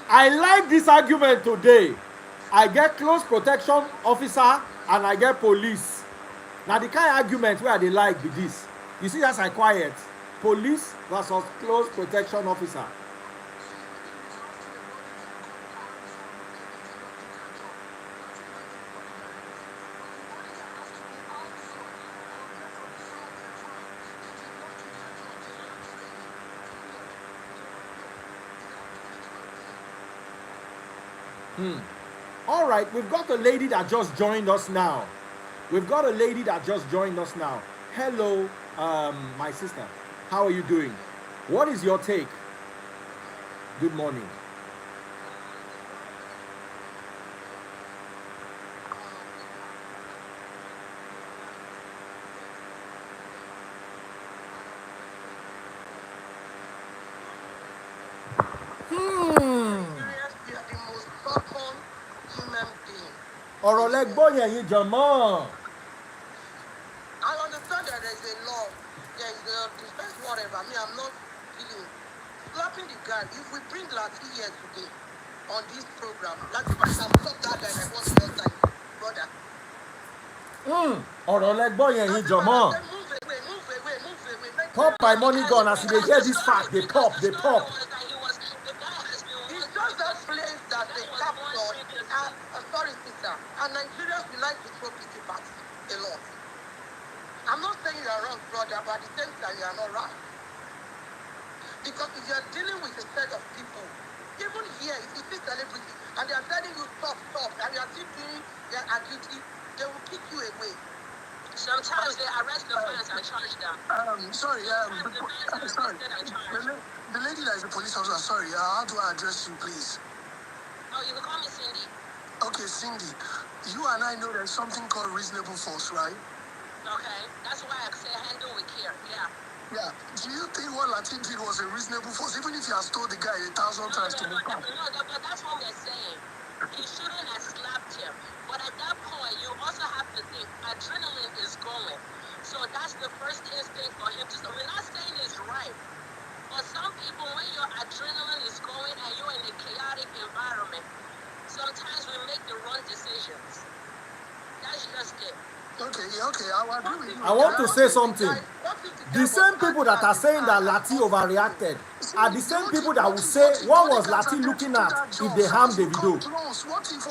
I like this argument today. I get close protection officer and I get police. Now the kind of argument where they like be this. You see as I quiet. Police versus close protection officer. All right, we've got a lady that just joined us now. We've got a lady that just joined us now. Hello, my sister. How are you doing? What is your take? Good morning. Ọ̀rọ̀ lẹ gbọ́ yẹn yín jọ̀mọ́. I understand that there is a law, there is a defense, whatever. Me, I'm not feeling slapping the guy. If we bring Lati here today on this program, Lati might have stopped that guy like one more time, brother. Ọ̀rọ̀ lẹ gbọ́ yẹn yín jọ̀mọ́. Move away, move away, move away. Pop my money gun as they hear this fact, they pop, they pop. It's just that place that they captured. Sorry, sister. And Nigerians we like to throw pity parties a lot. I'm not saying you are wrong, brother, but at the same time, you are not right. Because if you are dealing with a set of people, even here, if you see celebrities, and they are telling you stop, and you are still doing their activity, they will kick you away. Sometimes they arrest the fans and charge them. Sorry, sorry. The lady that is the police officer, sorry, how do I address you, please? Oh, you can call me Cindy. Okay, Cindy, you and I know there's something called reasonable force, right? Okay, that's why I say handle with care, yeah. Yeah. Do you think what Latin did was a reasonable force, even if he has told the guy 1,000 times to move on? No, but that's what we're saying. He shouldn't have slapped him. But at that point, you also have to think adrenaline is going. So that's the first instinct for him to stop. We're not saying it's right. But some people, when your adrenaline is going and you're in a chaotic environment, sometimes we make the wrong decisions. That's just it. Okay, I agree with you. I want to say something. The same people that are saying that Lati overreacted are the same people that will say, what was Lati looking at if they harmed Davido? What if?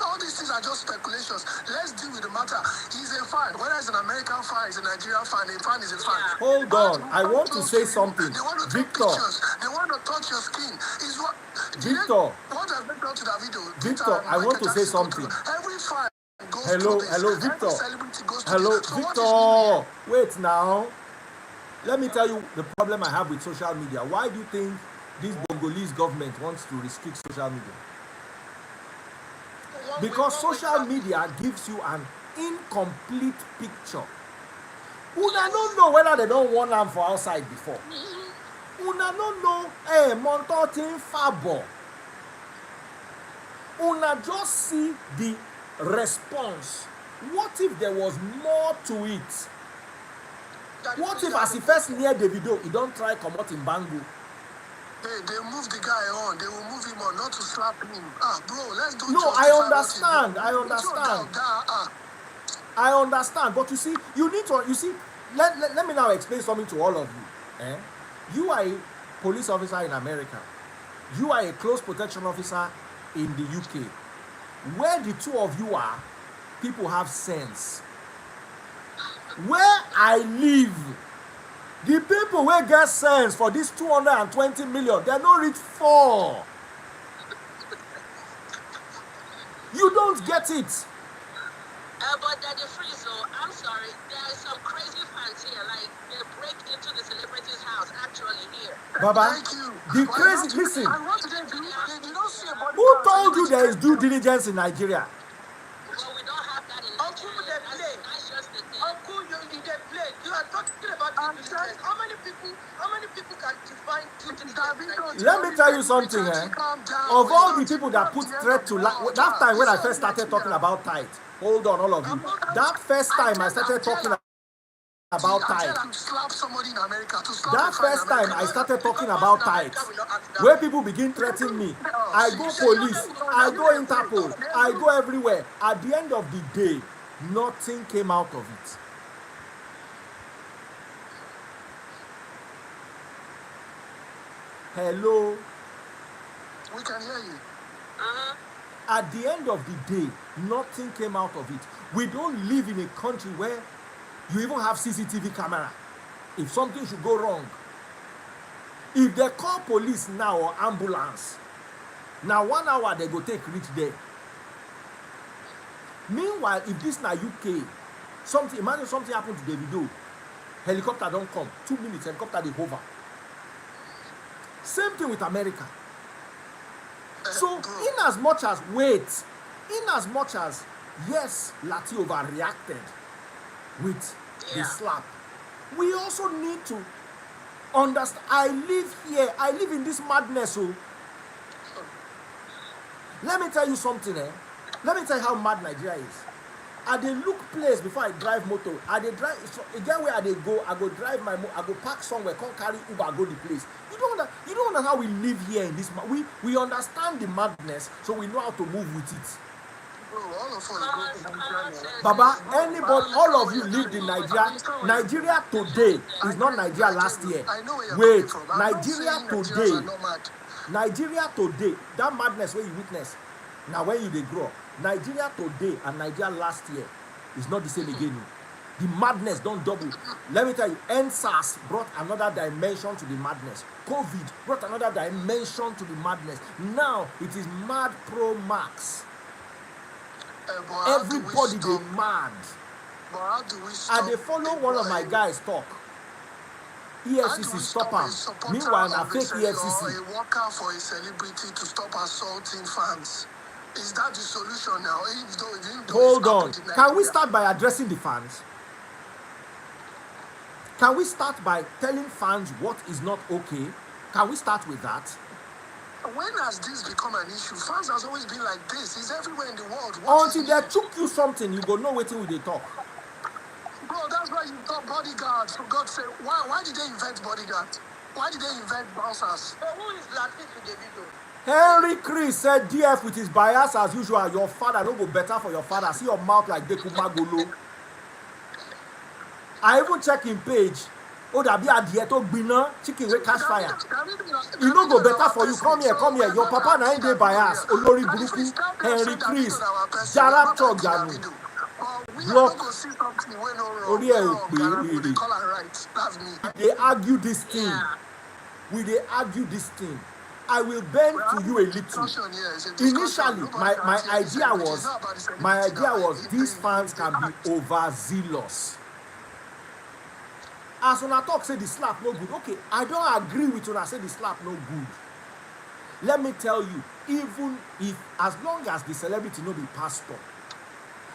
All these things are just speculations. Let's deal with the matter. He's a fan. Whether it's an American fan, he's a Nigerian fan, a fan is a fan. Hold on. I want to say something. They want to Victor. They want to touch your skin. Is what Victor. What have they done to Davido? Victor, I want to say something. Every fan goes Hello, to this. hello, Every Victor. celebrity goes to Hello, this. So what is Victor. Wait now. Let me tell you the problem I have with social media. Why do you think this Congolese government wants to restrict social media? Because social media gives you an incomplete picture. Una don't know whether they don't want them for outside before. Una don't know, hey, Montotin Fabo. Una just see the response. What if there was more to it? What if as he first near Davido, he don't try come out in Bangu? Hey, they move the guy on. They will move him on, not to slap him. Bro, let's do. No, I understand. I understand. I understand. But you see, you need to. You see, let me now explain something to all of you. You are a police officer in America. You are a close protection officer in the UK. Where the two of you are, people have sense. Where I live, the people wey get sense for this 220 million, they no reach 4. You don't get it. But Daddy Friezo, I'm sorry, there are some crazy fans here, like they break into the celebrity's house actually here. Baba, the crazy, listen. Who told you there is due diligence in Nigeria? Well, we don't have that in Nigeria. That's just the thing. Uncle, you play. You are talking about due diligence. How many people can define due diligence? Let me tell you something, Of all the people that put threat to that time when I first started talking about tithe, hold on, all of you. That first time I started talking about I tithe. tell to slap somebody in America, to slap That a fan in first time America. I started talking Because about in America, tithe, we not ask that. where people begin threatening me, I go police, I go Interpol, I go everywhere. At the end of the day, nothing came out of it. Hello. We can hear you. At the end of the day, nothing came out of it. We don't live in a country where you even have CCTV camera. If something should go wrong, if they call police now or ambulance, now 1 hour they go take reach there. Meanwhile, if this na UK, imagine something happened to Davido, helicopter don't come, 2 minutes, helicopter they hover. Same thing with America. So, in as much as yes, Lati overreacted with the slap, we also need to understand. I live here, I live in this madness. So, let me tell you something. Let me tell you how mad Nigeria is. I dey look place before I drive motor. I dey drive. So again, where I dey go, I go drive my motor. I go park somewhere, come carry Uber, go the place. You don't understand how we live here in this. We understand the madness, so we know how to move with it. Bro, all of us go to Nigeria. Baba, anybody, all of you lived in Nigeria. Nigeria today is not Nigeria last year. I know where you're Wait, coming from. I'm not Nigeria saying Nigerians today. are not mad. Nigeria today, that madness where you witness, now when you dey grow up, Nigeria today and Nigeria last year is not the same again. The madness don't double. Let me tell you, NSAS brought another dimension to the madness. COVID brought another dimension to the madness. Now it is Mad Pro Max. But how do we Everybody stop? dey mad. But how do we stop? I dey follow one of my guys talk. How do we EFCC stop a am. supporter Meanwhile, na of a fake celebrity EFCC. or a worker for a celebrity to stop assaulting fans? Is that the solution now? Even though Hold it's on. happened in Can we Nigeria? start by addressing the fans? Can we start by telling fans what is not okay? Can we start with that? When has this become an issue? Fans has always been like this. It's everywhere in the world. Until they chook you something, you go know wetin we dey talk. Bro, that's why you got bodyguards. For God's sake, why did they invent bodyguards? Why did they invent bouncers? So who is Latin to Davido? Henry Chris said DF with his bias as usual. Your father no go better for your father. See your mouth like Deku Magolo. I even check him page. Oh, that be adìẹ tó gbiná, chicken wey catch fire. E no go better for you. Come here. Your papa na him dey bias. Olórí burúkú, Henry Chris, Jara Chog Janu. Block. Orí ẹ̀ ò pé wèrè. They argue this thing. We dey argue this thing. I will bend to you a little. Initially, my idea was these fans can be overzealous. As una talk say the slap no good, okay, I don't agree with una say the slap no good. Let me tell you, even if, as long as the celebrity no be pastor,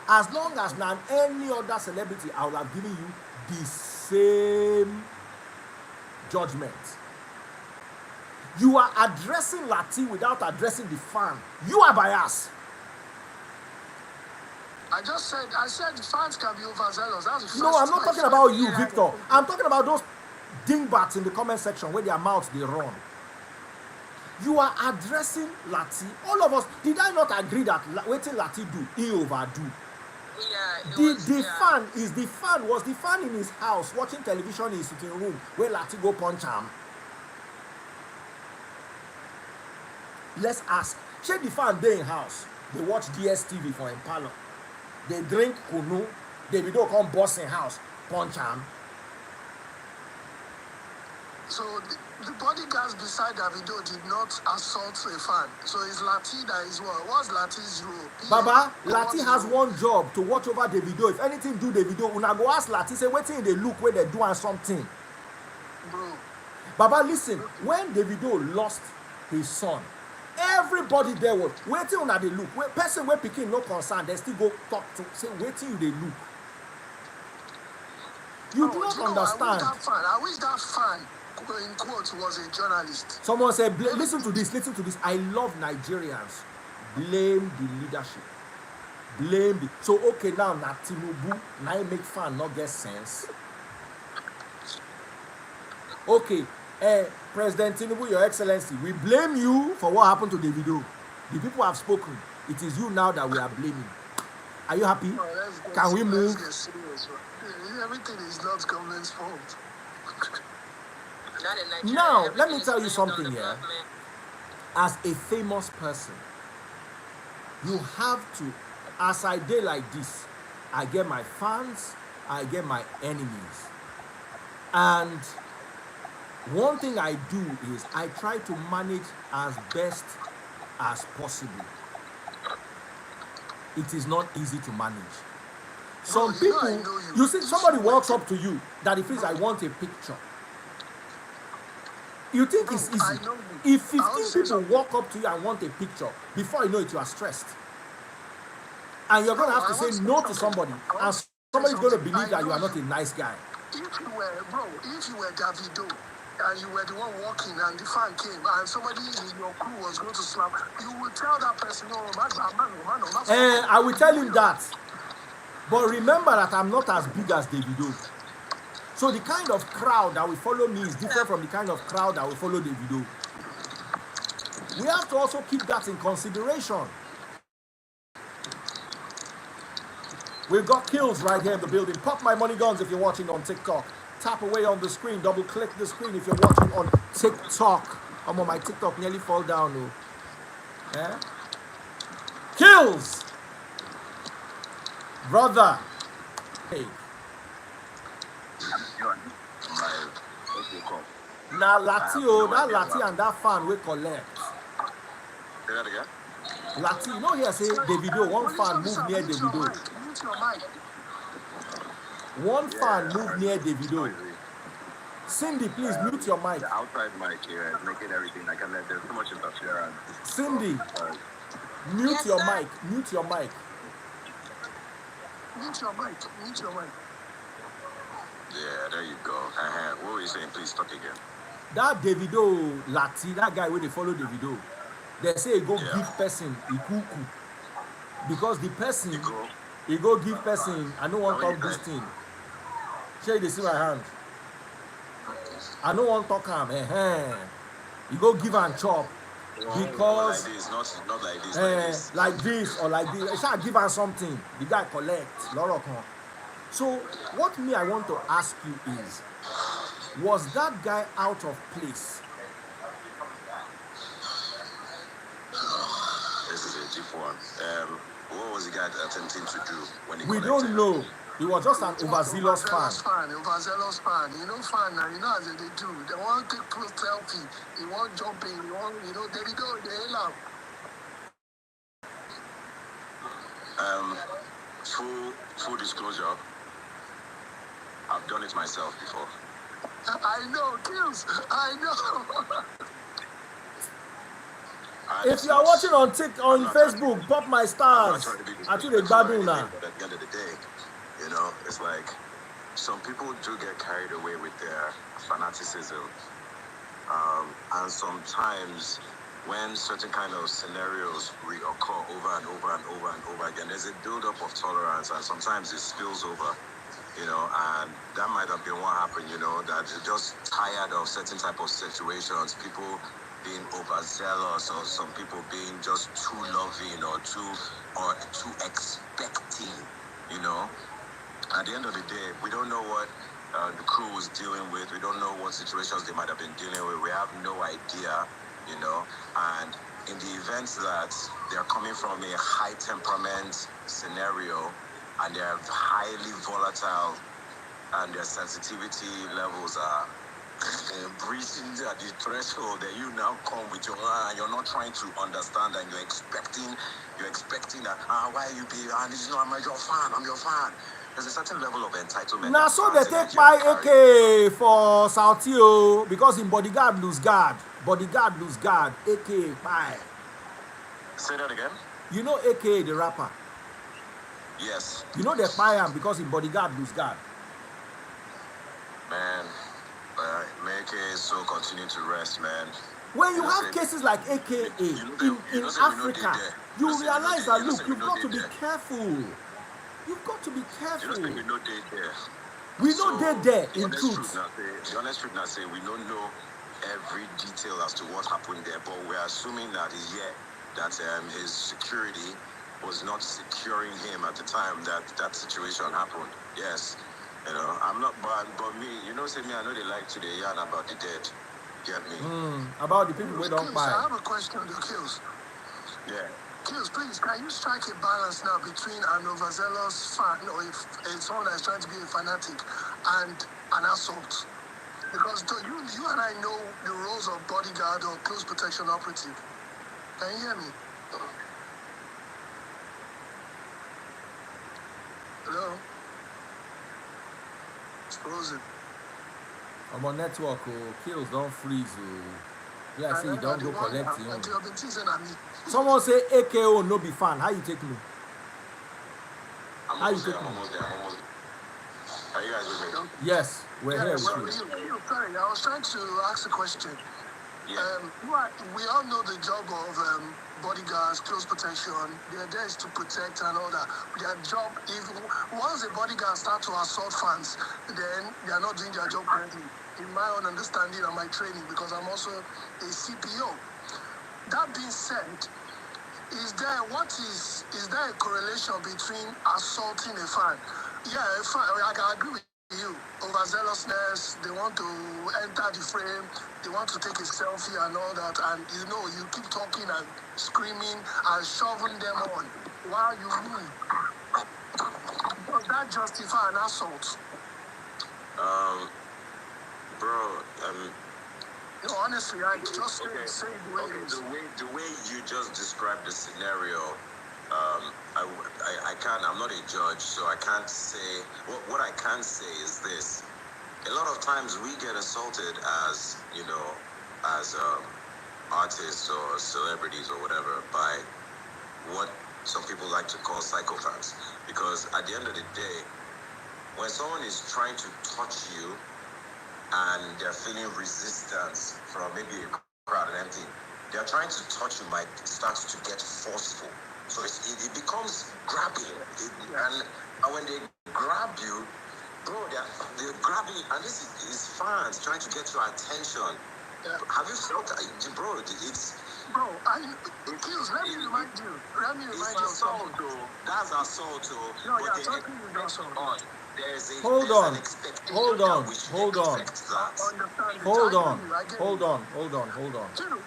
as long as na any other celebrity, I will have given you the same judgment. You are addressing Lati without addressing the fan. You are biased. I said the fans can be overzealous. That's the first No, I'm not time. talking about you, Victor. I'm talking about those dingbats in the comment section where their mouths they run. You are addressing Lati. All of us, did I not agree that waiting Lati do, he overdo? Yeah, The fan was the fan in his house watching television in his sitting room where Lati go punch him. Let's ask, check the fan dey in house. They watch DSTV for Impala. They drink kunu. Davido come boss in house, punch him. So the bodyguards beside Davido did not assault a fan. So it's Lati that is what? What's Lati's role? Baba, Lati has one job to watch over Davido. If anything do Davido, una go ask Lati, say wetin dey look where they doing something. Bro. Baba, listen, when Davido lost his son, everybody there was waiting on the look. Person wey pikin no concern, they still go talk to say waiting you dey look. You do not understand. I wish that fan, in quotes, was a journalist. Someone said, listen to this. I love Nigerians. Blame the leadership. So okay, now na Tinubu, now make fan not get sense. Okay, President Tinubu, Your Excellency, we blame you for what happened to Davido. The people have spoken. It is you now that we are blaming. Are you happy? No, Can we move? let's get serious. Everything is not government's fault. Now, let me tell you something here. As a famous person, you have to, as I did like this, I get my fans, I get my enemies. And one thing I do is I try to manage as best as possible. It is not easy to manage. Some people, you see, somebody walks up to you that if it's I want a picture. You think it's easy. If 15 people walk up to you and want a picture, before you know it, you are stressed. And you're going to have to say no to somebody. And somebody's going to believe that you are not a nice guy. If you were Davido, and you were the one walking and the fan came and somebody in your crew was going to slap, you would tell that person, no, man. I will tell him that. But remember that I'm not as big as Davido. So the kind of crowd that will follow me is different from the kind of crowd that will follow Davido. We have to also keep that in consideration. We've got kills right here in the building. Pop my money guns if you're watching on TikTok. Tap away on the screen. Double click the screen if you're watching on TikTok. I'm on my TikTok, nearly fall down. Oh. Yeah? Kills! Brother. Hey. Now, Lati, that Lati and that fan will collect. Say that again? Lati, you know here say Davido, one fan move near Davido. One fan move near Davido. Cindy, please mute your mic. The outside mic here is making everything like there's too much interference. Cindy, mute your mic. Mute your mic. Mute your mic. Mute your mic. Yeah, there you go. What were you saying? Please talk again. That Davido Lati, that guy where they follow Davido, they say he go give person a cuckoo. Because the person, he go give person, I don't want to talk this thing. Share they see my hand. I don't want to talk him. You go give and chop. Because like this, not like this, like this or like this. I shall give her something. The guy collect. So what I want to ask you is, was that guy out of place? This is a deep one. What was the guy attempting to do when he We collected? don't know. He was just an overzealous fan. Overzealous fan. You know, fan now. You know as they do. They want to take close selfie. They want jumping. They want, there we go. They love. Full disclosure, I've done it myself before. I know, kills. I know. If you are watching on Facebook, pop my stars. I think they bad now. But at the end of the day, it's like some people do get carried away with their fanaticism. And sometimes when certain kind of scenarios reoccur over and over and over and over again, there's a build-up of tolerance, and sometimes it spills over, and that might have been what happened, that you're just tired of certain type of situations, people being overzealous, or some people being just too loving or too expecting, At the end of the day, we don't know what the crew was dealing with. We don't know what situations they might have been dealing with. We have no idea, And in the events that they're coming from a high temperament scenario and they're highly volatile and their sensitivity levels are breaching at the threshold, that you now come with your and you're not trying to understand, and you're expecting that why are you being I'm your fan. There's a certain level of entitlement. Now so they take my AK for Southio because in bodyguard lose guard. Bodyguard lose guard. AK bye. Say that again. You know AK the rapper. Yes. You know they buy him because in bodyguard lose guard. Man, AK so continue to rest, man. When you have cases like AKA in Africa, you realize that look, you've got to be careful. You've got to be careful. We know they there. We know they're there the in honest truth. The honest truth now say we don't know every detail as to what happened there, but we're assuming that his security was not securing him at the time that situation happened. Yes, I'm not bad, but me, say me, I know they like to the yarn about the dead. Get me? About the people we don't Kills, buy. I have a question to Kills. Yeah. Kills, please, can you strike a balance now between an overzealous fan or someone that's trying to be a fanatic and an assault? Because you and I know the roles of bodyguard or close protection operative. Can you hear me? Hello? It's frozen. I'm on network, Kills don't freeze. Yeah, see, don't go collect you. Someone say AKO no be fan. How you take me? How you take me? Are you guys with me? Yes, we're here with you. Sorry, I was trying to ask a question. Yeah. We all know the job of bodyguards, close protection. Their there is to protect and all that. Their job, once a bodyguard starts to assault fans, then they are not doing their job correctly. In my own understanding and my training, because I'm also a CPO. That being said, is there a correlation between assaulting a fan? Yeah, a fan, I agree with you. Overzealousness, they want to enter the frame, they want to take a selfie and all that, and you keep talking and screaming and shoving them on while you move. Does that justify an assault? Bro, no, honestly, I just say the way it is. The way you just described the scenario, I can't. I'm not a judge, so I can't say. What I can say is this: a lot of times we get assaulted as artists or celebrities or whatever by what some people like to call psychopaths. Because at the end of the day, when someone is trying to touch you and they're feeling resistance from maybe a crowd and everything, they're trying to touch you might start to get forceful. So it becomes grabbing. And when they grab you, bro, they're grabbing, and this is fans trying to get your attention. Yeah. Have you felt that, bro? It's... Bro, Kills, let me remind you of something. That's assault, No, yeah, talking with assault. Hold on.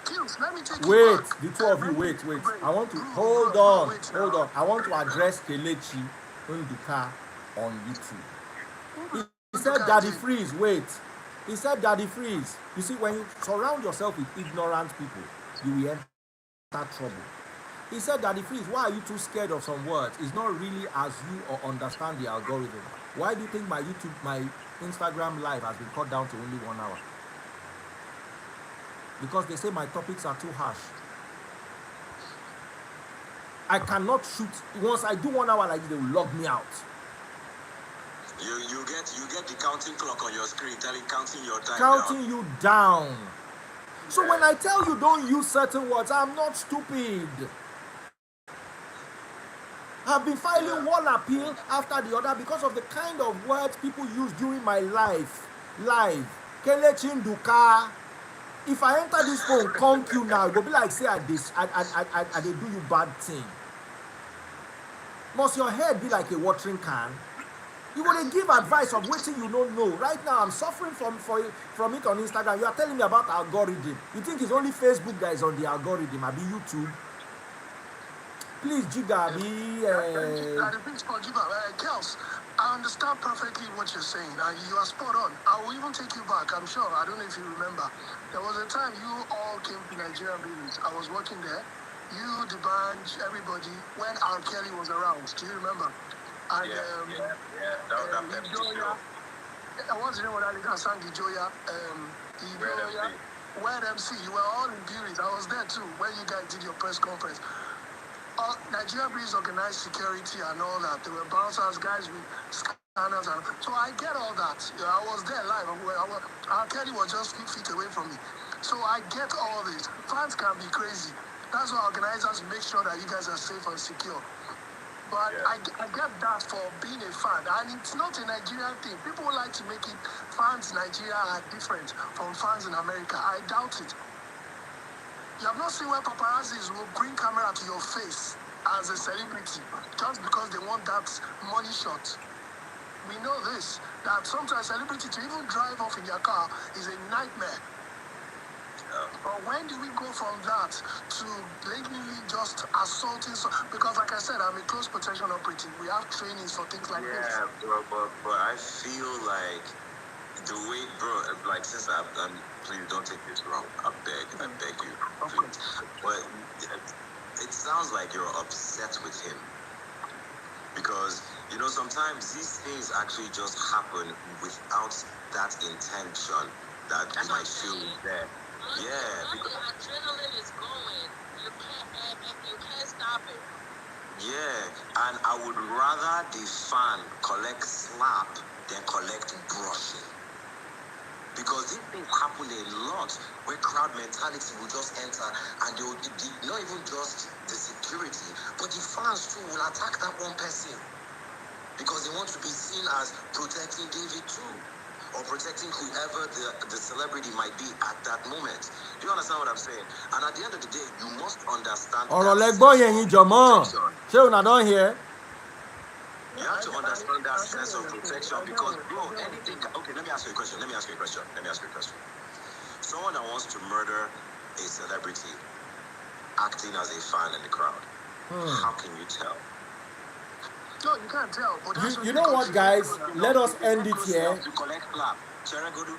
Kills, let me take wait, the two of you, wait. I want to hold on. I want to address Kelechi Nduka on YouTube. He said Daddy Freeze, wait. He said Daddy Freeze. You see, when you surround yourself with ignorant people, you will enter trouble. He said, Daddy Freeze, why are you too scared of some words? It's not really as you or understand the algorithm. Why do you think my Instagram live has been cut down to only 1 hour? Because they say my topics are too harsh. I cannot shoot. Once I do 1 hour like this, they will log me out. You get the counting clock on your screen counting your time counting you down. So when I tell you don't use certain words, I'm not stupid. I've been filing one appeal after the other because of the kind of words people use during my life. Kelechi Nduka. If I enter this phone, conk you now, it will be like say I do you bad thing. Must your head be like a watering can? You want to give advice of what you don't know. Right now, I'm suffering from it on Instagram. You are telling me about algorithm. You think it's only Facebook that is on the algorithm? Maybe YouTube. Please, Giga, Kels, I understand perfectly what you're saying, and you are spot on. I will even take you back, I'm sure. I don't know if you remember. There was a time you all came to Nigerian Business. I was working there. You, the band, everybody, when R. Kelly was around. Do you remember? And, that was Joya. What's the name of that leader? Sang Joya. Where MC. You were all in Beauties. I was there too, when you guys did your press conference. Nigeria Breeze organized security and all that. There were bouncers, guys with scanners. So I get all that. I was there live. R. Kelly was just few feet away from me. So I get all this. Fans can be crazy. That's why organizers make sure that you guys are safe and secure. But I get that for being a fan, and it's not a Nigerian thing. People like to make it fans in Nigeria are different from fans in America. I doubt it. You have not seen where paparazzis will bring camera to your face as a celebrity just because they want that money shot. We know this, that sometimes celebrity to even drive off in their car is a nightmare. But when do we go from that to blatantly just assaulting? Because like I said, I'm a close protection operative. We have trainings for things like this. Yeah, bro, but I feel like the way, bro, like since I'm please don't take this wrong. I beg you, please. But it sounds like you're upset with him because you know sometimes these things actually just happen without that intention that you might feel there. Yeah, because adrenaline is going. You can't stop it. Yeah, and I would rather the fan collect slap than collect brushing. Because these things happen a lot where crowd mentality will just enter and they will not even just the security, but the fans too will attack that one person because they want to be seen as protecting David too. Or protecting whoever the celebrity might be at that moment. Do you understand what I'm saying? And at the end of the day, you must understand Ọ̀rọ̀ lẹ́gbọ́n yẹn yín jọ̀mọ́. Ṣé una don hear? You have to understand that sense of protection because, bro, anything. Okay, let me ask you a question. Someone that wants to murder a celebrity acting as a fan in the crowd, how can you tell? No, you can't tell. But You know what, guys? Let us end it here. To collect slap. Cheregodu.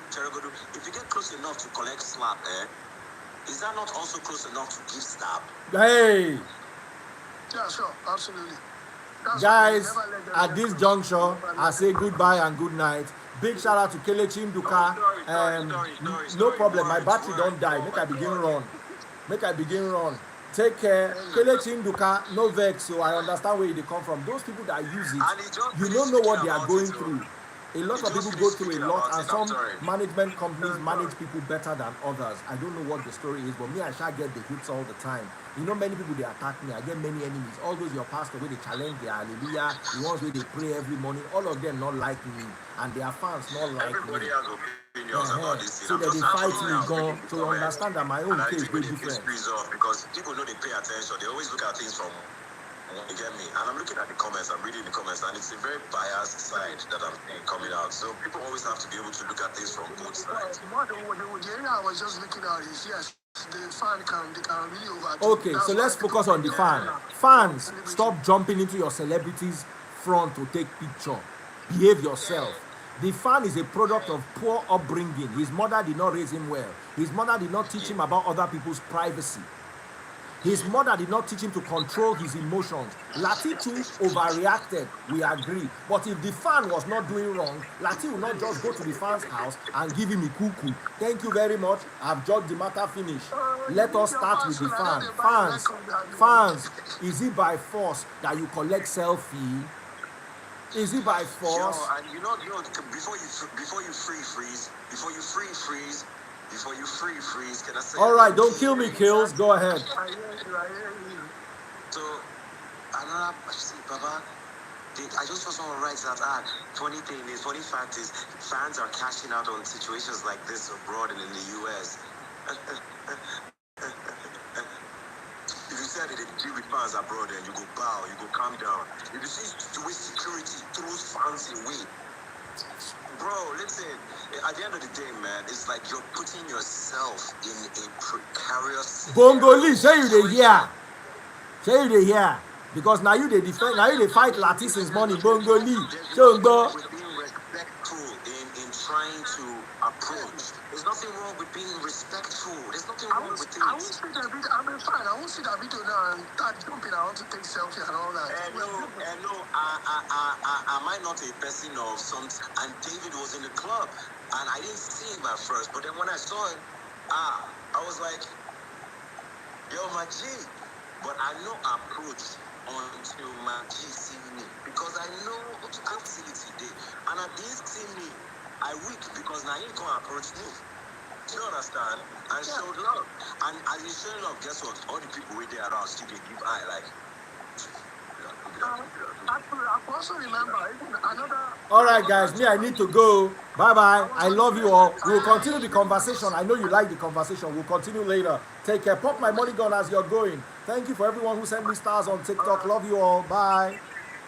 If you get close enough to collect slap, is that not also close enough to give stab? Hey! Yeah, sure. Absolutely. Guys, at this juncture, I say goodbye and good night. Big shout out to Kelechi Nduka. No problem, my battery don't die. Make I begin run. Take care. Kelechi Nduka, no vex. So I understand where they come from. Those people that use it, you don't know what they are going through. A lot of people go through a lot, and some management companies manage people better than others. I don't know what the story is, but me, I shall get the hits all the time. You know, many people, they attack me. I get many enemies. All those your pastor where they challenge their hallelujah, the ones where they pray every morning, all of them not like me, and their fans not like Everybody me. has opinions about this thing. So that they fight me, gone. So you understand that my own case is different. Because people know they pay attention. They always look at things from. You get me? And I'm looking at the comments, I'm reading the comments, and it's a very biased side that I'm seeing coming out. So people always have to be able to look at things from both sides. The area I was just looking at is, yes, the fan they can really overdo. Okay, so let's focus on the fan. Fans, stop jumping into your celebrity's front to take picture. Behave yourself. The fan is a product of poor upbringing. His mother did not raise him well. His mother did not teach him about other people's privacy. His mother did not teach him to control his emotions. Lati too overreacted, we agree. But if the fan was not doing wrong, Lati will not just go to the fan's house and give him a cuckoo. Thank you very much. I've judged the matter finished. Let us start with the fan. Fans, is it by force that you collect selfie? Is it by force? And you know, before you free freeze, can I say? All right, don't kill me, Kills. Go ahead. So, another, Baba, I just saw someone write that, funny fact is, fans are cashing out on situations like this abroad and in the US. If you said that if you deal with fans abroad, then you go bow, you go calm down. If you see the way security throws fans away, bro, listen, at the end of the day, man, it's like you're putting yourself in a precarious Bongoli, say you dey hear. Because now you they defend, now you they fight Lati since morning. Bongoli, so go. Being respectful in trying to approach. There's nothing wrong with being respectful. There's nothing wrong with it. I won't see that video. I mean, fine. I won't see that video now and start jumping. I want to take selfie and all that. No. Am I not a person of some? And David was in the club, and I didn't see him at first. But then when I saw him, I was like, yo, my G. But I know approach until my G see me because I know what to come see it today. And I didn't see me. I weak because now he can't approach me. Do you understand? And showed love. And as he's showing love, guess what? All the people wait there around still they give eye like, I also remember even another. All right, guys, me, I need to go. Bye bye. I love you all. We'll continue the conversation. I know you like the conversation. We'll continue later. Take care. Pop my money gun as you're going. Thank you for everyone who sent me stars on TikTok. Love you all. Bye.